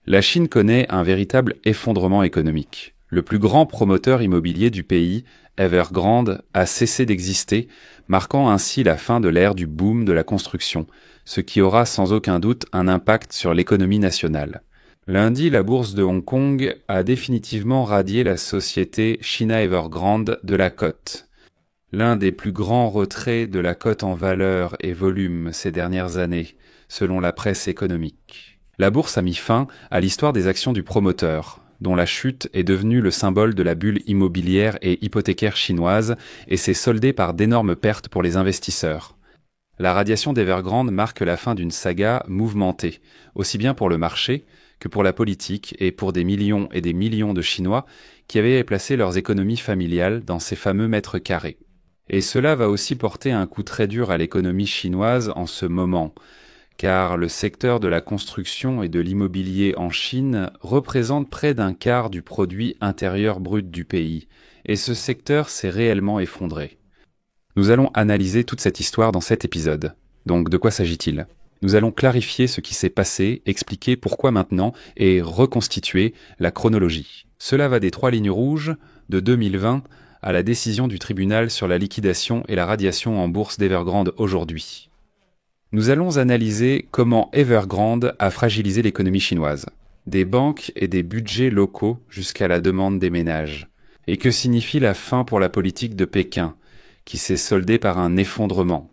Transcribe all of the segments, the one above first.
La Chine connaît un véritable effondrement économique. Le plus grand promoteur immobilier du pays, Evergrande, a cessé d'exister, marquant ainsi la fin de l'ère du boom de la construction, ce qui aura sans aucun doute un impact sur l'économie nationale. Lundi, la bourse de Hong Kong a définitivement radié la société China Evergrande de la cote. L'un des plus grands retraits de la cote en valeur et volume ces dernières années, selon la presse économique. La bourse a mis fin à l'histoire des actions du promoteur, dont la chute est devenue le symbole de la bulle immobilière et hypothécaire chinoise et s'est soldée par d'énormes pertes pour les investisseurs. La radiation d'Evergrande marque la fin d'une saga mouvementée, aussi bien pour le marché que pour la politique et pour des millions et des millions de Chinois qui avaient placé leurs économies familiales dans ces fameux mètres carrés. Et cela va aussi porter un coup très dur à l'économie chinoise en ce moment, car le secteur de la construction et de l'immobilier en Chine représente près d'un quart du produit intérieur brut du pays, et ce secteur s'est réellement effondré. Nous allons analyser toute cette histoire dans cet épisode. Donc de quoi s'agit-il ? Nous allons clarifier ce qui s'est passé, expliquer pourquoi maintenant, et reconstituer la chronologie. Cela va des 3 lignes rouges de 2020 à la décision du tribunal sur la liquidation et la radiation en bourse d'Evergrande aujourd'hui. Nous allons analyser comment Evergrande a fragilisé l'économie chinoise, des banques et des budgets locaux jusqu'à la demande des ménages, et que signifie la fin pour la politique de Pékin, qui s'est soldée par un effondrement.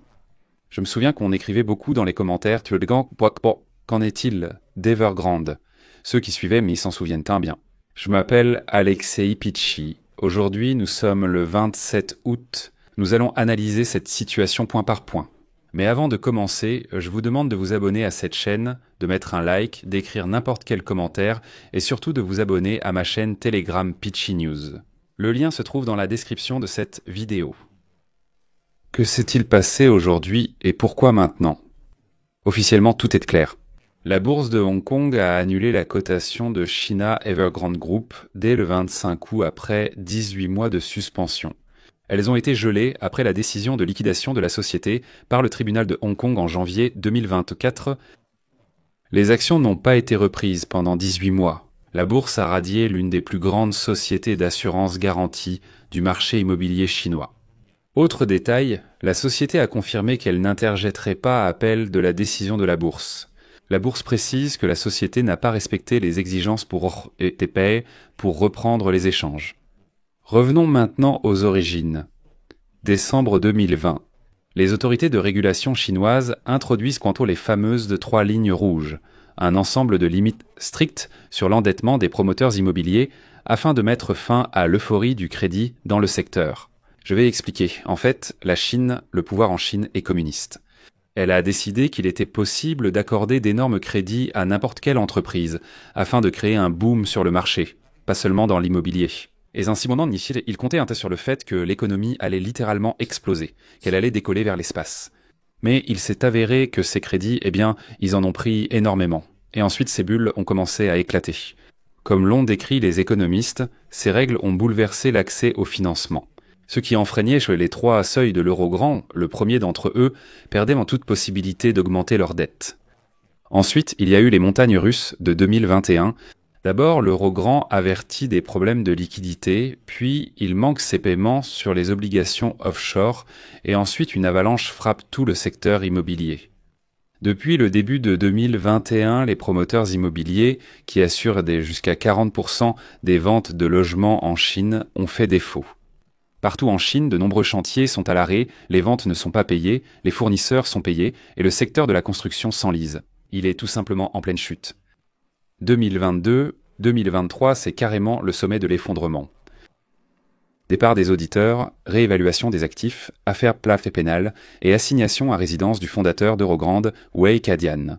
Je me souviens qu'on écrivait beaucoup dans les commentaires « Qu'en est-il d'Evergrande ?» Ceux qui suivaient, mais ils s'en souviennent bien. Je m'appelle Alexei Pichi. Aujourd'hui, nous sommes le 27 août. Nous allons analyser cette situation point par point. Mais avant de commencer, je vous demande de vous abonner à cette chaîne, de mettre un like, d'écrire n'importe quel commentaire et surtout de vous abonner à ma chaîne Telegram Pitchy News. Le lien se trouve dans la description de cette vidéo. Que s'est-il passé aujourd'hui et pourquoi maintenant ? Officiellement, tout est clair. La bourse de Hong Kong a annulé la cotation de China Evergrande Group dès le 25 août après 18 mois de suspension. Elles ont été gelées après la décision de liquidation de la société par le tribunal de Hong Kong en janvier 2024. Les actions n'ont pas été reprises pendant 18 mois. La bourse a radié l'une des plus grandes sociétés d'assurance garantie du marché immobilier chinois. Autre détail, la société a confirmé qu'elle n'interjetterait pas appel de la décision de la bourse. La bourse précise que la société n'a pas respecté les exigences pour TPE pour reprendre les échanges. Revenons maintenant aux origines. Décembre 2020. Les autorités de régulation chinoises introduisent quant les fameuses de 3 lignes rouges, un ensemble de limites strictes sur l'endettement des promoteurs immobiliers afin de mettre fin à l'euphorie du crédit dans le secteur. Je vais expliquer. En fait, le pouvoir en Chine est communiste. Elle a décidé qu'il était possible d'accorder d'énormes crédits à n'importe quelle entreprise afin de créer un boom sur le marché, pas seulement dans l'immobilier. Et ainsi, il comptait sur le fait que l'économie allait littéralement exploser, qu'elle allait décoller vers l'espace. Mais il s'est avéré que ces crédits, ils en ont pris énormément. Et ensuite, ces bulles ont commencé à éclater. Comme l'ont décrit les économistes, ces règles ont bouleversé l'accès au financement. Ce qui enfreignait chez les 3 seuils de l'euro grand, le premier d'entre eux, perdait en toute possibilité d'augmenter leurs dettes. Ensuite, il y a eu les montagnes russes de 2021. D'abord, l'euro grand avertit des problèmes de liquidité, puis il manque ses paiements sur les obligations offshore, et ensuite une avalanche frappe tout le secteur immobilier. Depuis le début de 2021, les promoteurs immobiliers, qui assurent jusqu'à 40% des ventes de logements en Chine, ont fait défaut. Partout en Chine, de nombreux chantiers sont à l'arrêt, les ventes ne sont pas payées, les fournisseurs sont payés, et le secteur de la construction s'enlise. Il est tout simplement en pleine chute. 2022-2023, c'est carrément le sommet de l'effondrement. Départ des auditeurs, réévaluation des actifs, affaires plaf et pénales et assignation à résidence du fondateur d'Evergrande, Wei Kadian.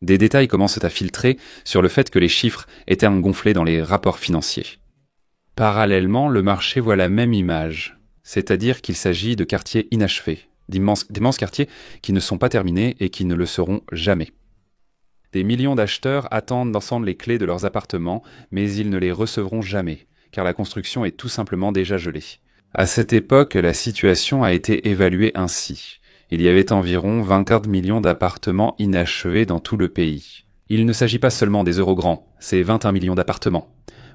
Des détails commencent à filtrer sur le fait que les chiffres étaient gonflés dans les rapports financiers. Parallèlement, le marché voit la même image, c'est-à-dire qu'il s'agit de quartiers inachevés, d'immenses quartiers qui ne sont pas terminés et qui ne le seront jamais. Des millions d'acheteurs attendent d'ensemble les clés de leurs appartements, mais ils ne les recevront jamais, car la construction est tout simplement déjà gelée. À cette époque, la situation a été évaluée ainsi. Il y avait environ 24 millions d'appartements inachevés dans tout le pays. Il ne s'agit pas seulement des Eurogrands, c'est 21 millions d'appartements.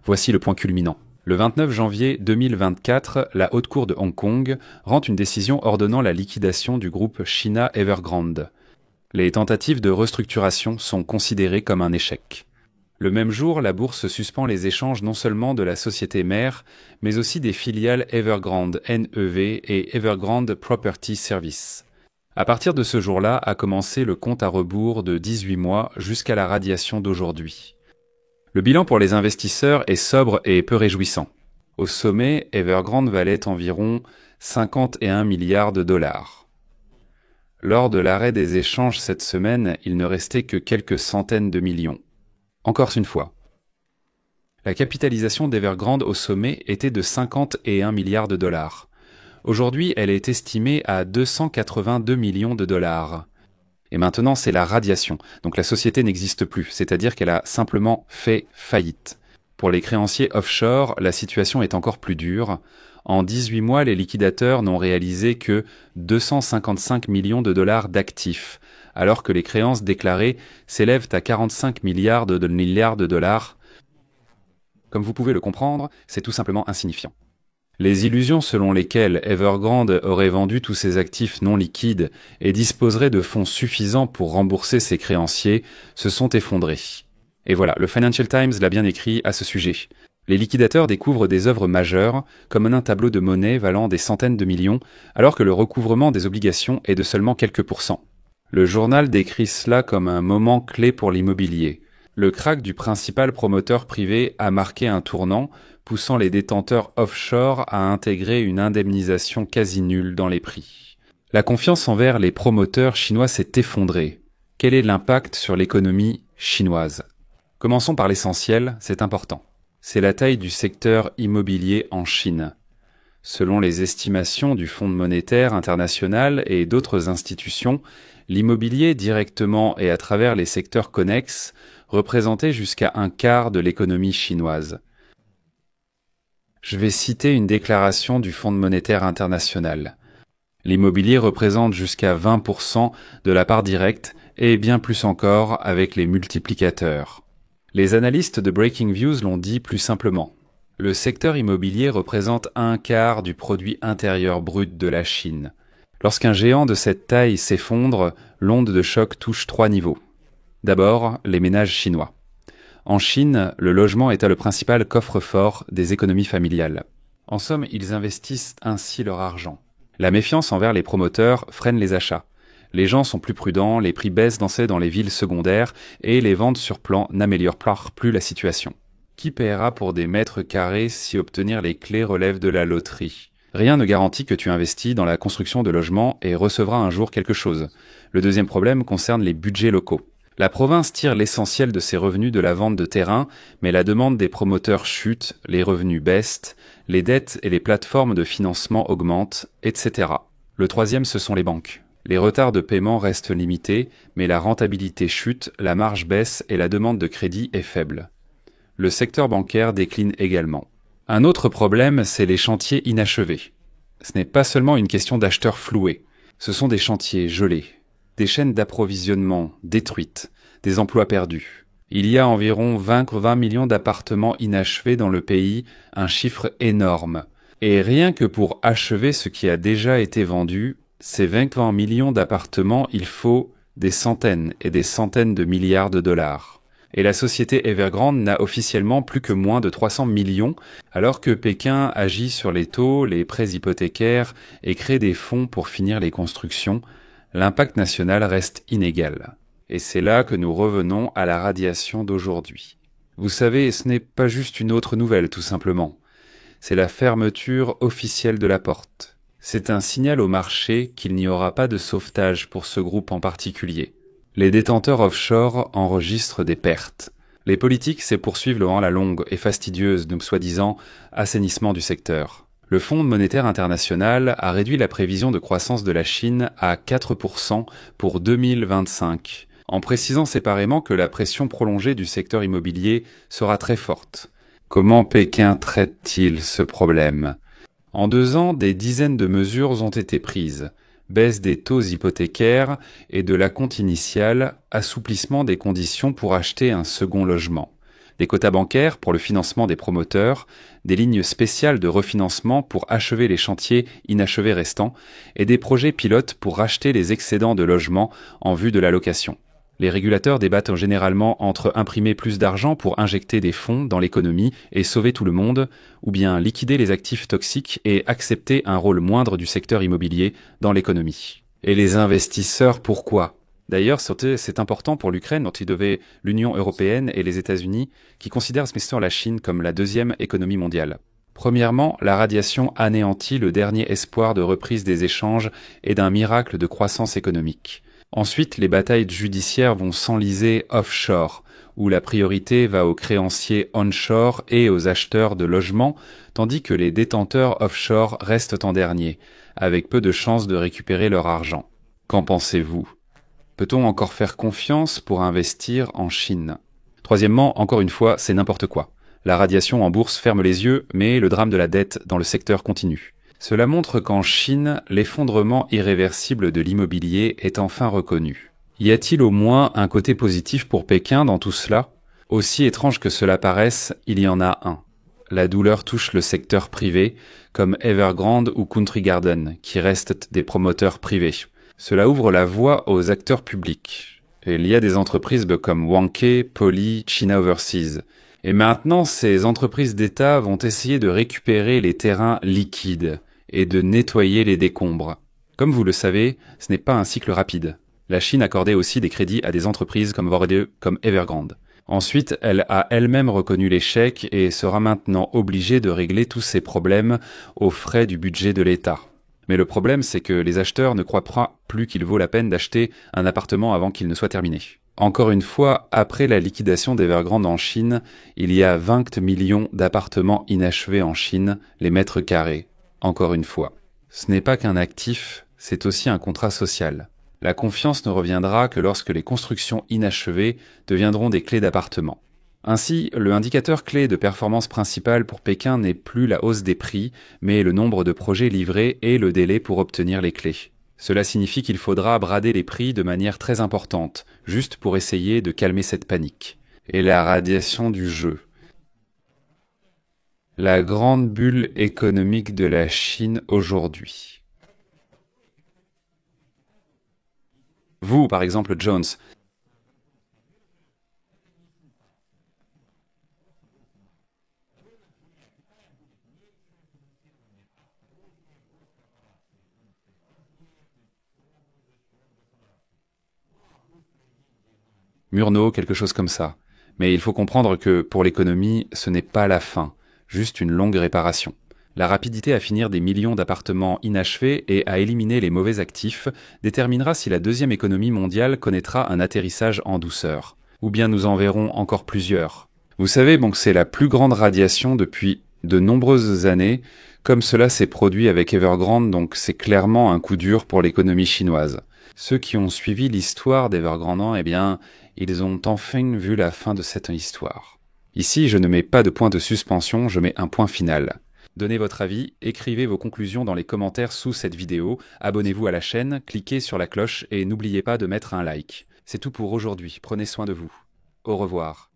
Voici le point culminant. Le 29 janvier 2024, la Haute Cour de Hong Kong rend une décision ordonnant la liquidation du groupe China Evergrande. Les tentatives de restructuration sont considérées comme un échec. Le même jour, la bourse suspend les échanges non seulement de la société mère, mais aussi des filiales Evergrande NEV et Evergrande Property Service. À partir de ce jour-là a commencé le compte à rebours de 18 mois jusqu'à la radiation d'aujourd'hui. Le bilan pour les investisseurs est sobre et peu réjouissant. Au sommet, Evergrande valait environ 51 milliards de dollars. Lors de l'arrêt des échanges cette semaine, il ne restait que quelques centaines de millions. Encore une fois. La capitalisation d'Evergrande au sommet était de 51 milliards de dollars. Aujourd'hui, elle est estimée à 282 millions de dollars. Et maintenant, c'est la radiation. Donc la société n'existe plus, c'est-à-dire qu'elle a simplement fait faillite. Pour les créanciers offshore, la situation est encore plus dure. En 18 mois, les liquidateurs n'ont réalisé que 255 millions de dollars d'actifs, alors que les créances déclarées s'élèvent à 45 milliards de dollars. Comme vous pouvez le comprendre, c'est tout simplement insignifiant. Les illusions selon lesquelles Evergrande aurait vendu tous ses actifs non liquides et disposerait de fonds suffisants pour rembourser ses créanciers se sont effondrées. Et voilà, le Financial Times l'a bien écrit à ce sujet. Les liquidateurs découvrent des œuvres majeures, comme un tableau de monnaie valant des centaines de millions, alors que le recouvrement des obligations est de seulement quelques pourcents. Le journal décrit cela comme un moment clé pour l'immobilier. Le krach du principal promoteur privé a marqué un tournant, poussant les détenteurs offshore à intégrer une indemnisation quasi nulle dans les prix. La confiance envers les promoteurs chinois s'est effondrée. Quel est l'impact sur l'économie chinoise ? Commençons par l'essentiel, c'est important. C'est la taille du secteur immobilier en Chine. Selon les estimations du Fonds monétaire international et d'autres institutions, l'immobilier directement et à travers les secteurs connexes représentait jusqu'à un quart de l'économie chinoise. Je vais citer une déclaration du Fonds monétaire international. L'immobilier représente jusqu'à 20% de la part directe et bien plus encore avec les multiplicateurs. Les analystes de Breakingviews l'ont dit plus simplement. Le secteur immobilier représente un quart du produit intérieur brut de la Chine. Lorsqu'un géant de cette taille s'effondre, l'onde de choc touche 3 niveaux. D'abord, les ménages chinois. En Chine, le logement est le principal coffre-fort des économies familiales. En somme, ils investissent ainsi leur argent. La méfiance envers les promoteurs freine les achats. Les gens sont plus prudents, les prix baissent dans les villes secondaires et les ventes sur plan n'améliorent plus la situation. Qui paiera pour des mètres carrés si obtenir les clés relève de la loterie ? Rien ne garantit que tu investis dans la construction de logements et recevras un jour quelque chose. Le deuxième problème concerne les budgets locaux. La province tire l'essentiel de ses revenus de la vente de terrain, mais la demande des promoteurs chute, les revenus baissent, les dettes et les plateformes de financement augmentent, etc. Le troisième, ce sont les banques. Les retards de paiement restent limités, mais la rentabilité chute, la marge baisse et la demande de crédit est faible. Le secteur bancaire décline également. Un autre problème, c'est les chantiers inachevés. Ce n'est pas seulement une question d'acheteurs floués, ce sont des chantiers gelés. Des chaînes d'approvisionnement détruites, des emplois perdus. Il y a environ 20 millions d'appartements inachevés dans le pays, un chiffre énorme. Et rien que pour achever ce qui a déjà été vendu, ces 20 millions d'appartements, il faut des centaines et des centaines de milliards de dollars. Et la société Evergrande n'a officiellement plus que moins de 300 millions, alors que Pékin agit sur les taux, les prêts hypothécaires et crée des fonds pour finir les constructions. L'impact national reste inégal. Et c'est là que nous revenons à la radiation d'aujourd'hui. Vous savez, ce n'est pas juste une autre nouvelle, tout simplement. C'est la fermeture officielle de la porte. C'est un signal au marché qu'il n'y aura pas de sauvetage pour ce groupe en particulier. Les détenteurs offshore enregistrent des pertes. Les politiques se poursuivent à la longue et fastidieuse de soi-disant assainissement du secteur. Le Fonds monétaire international a réduit la prévision de croissance de la Chine à 4% pour 2025, en précisant séparément que la pression prolongée du secteur immobilier sera très forte. Comment Pékin traite-t-il ce problème ? En 2 ans, des dizaines de mesures ont été prises, baisse des taux hypothécaires et de l'acompte initial, assouplissement des conditions pour acheter un second logement, des quotas bancaires pour le financement des promoteurs, des lignes spéciales de refinancement pour achever les chantiers inachevés restants et des projets pilotes pour racheter les excédents de logements en vue de la location. Les régulateurs débattent généralement entre imprimer plus d'argent pour injecter des fonds dans l'économie et sauver tout le monde, ou bien liquider les actifs toxiques et accepter un rôle moindre du secteur immobilier dans l'économie. Et les investisseurs, pourquoi ? D'ailleurs, c'est important pour l'Ukraine, dont il devait l'Union européenne et les États-Unis, qui considèrent la Chine comme la deuxième économie mondiale. Premièrement, la radiation anéantit le dernier espoir de reprise des échanges et d'un miracle de croissance économique. Ensuite, les batailles judiciaires vont s'enliser offshore, où la priorité va aux créanciers onshore et aux acheteurs de logements, tandis que les détenteurs offshore restent en dernier, avec peu de chances de récupérer leur argent. Qu'en pensez-vous ? Peut-on encore faire confiance pour investir en Chine ? Troisièmement, encore une fois, c'est n'importe quoi. La radiation en bourse ferme les yeux, mais le drame de la dette dans le secteur continue. Cela montre qu'en Chine, l'effondrement irréversible de l'immobilier est enfin reconnu. Y a-t-il au moins un côté positif pour Pékin dans tout cela ? Aussi étrange que cela paraisse, il y en a un. La douleur touche le secteur privé, comme Evergrande ou Country Garden, qui restent des promoteurs privés. Cela ouvre la voie aux acteurs publics. Il y a des entreprises comme Vanke, Poly, China Overseas. Et maintenant, ces entreprises d'État vont essayer de récupérer les terrains liquides et de nettoyer les décombres. Comme vous le savez, ce n'est pas un cycle rapide. La Chine accordait aussi des crédits à des entreprises comme comme Evergrande. Ensuite, elle a elle-même reconnu l'échec et sera maintenant obligée de régler tous ces problèmes aux frais du budget de l'État. Mais le problème, c'est que les acheteurs ne croient pas plus qu'il vaut la peine d'acheter un appartement avant qu'il ne soit terminé. Encore une fois, après la liquidation d'Evergrande en Chine, il y a 20 millions d'appartements inachevés en Chine, les mètres carrés. Encore une fois. Ce n'est pas qu'un actif, c'est aussi un contrat social. La confiance ne reviendra que lorsque les constructions inachevées deviendront des clés d'appartement. Ainsi, le indicateur clé de performance principal pour Pékin n'est plus la hausse des prix, mais le nombre de projets livrés et le délai pour obtenir les clés. Cela signifie qu'il faudra brader les prix de manière très importante, juste pour essayer de calmer cette panique. Et la radiation du jeu. La grande bulle économique de la Chine aujourd'hui. Vous, par exemple, Jones, Murnau, quelque chose comme ça. Mais il faut comprendre que, pour l'économie, ce n'est pas la fin, juste une longue réparation. La rapidité à finir des millions d'appartements inachevés et à éliminer les mauvais actifs déterminera si la deuxième économie mondiale connaîtra un atterrissage en douceur. Ou bien nous en verrons encore plusieurs. Vous savez, bon, que c'est la plus grande radiation depuis de nombreuses années, comme cela s'est produit avec Evergrande, donc c'est clairement un coup dur pour l'économie chinoise. Ceux qui ont suivi l'histoire d'Evergrande, eh bien, ils ont enfin vu la fin de cette histoire. Ici, je ne mets pas de point de suspension, je mets un point final. Donnez votre avis, écrivez vos conclusions dans les commentaires sous cette vidéo, abonnez-vous à la chaîne, cliquez sur la cloche et n'oubliez pas de mettre un like. C'est tout pour aujourd'hui, prenez soin de vous. Au revoir.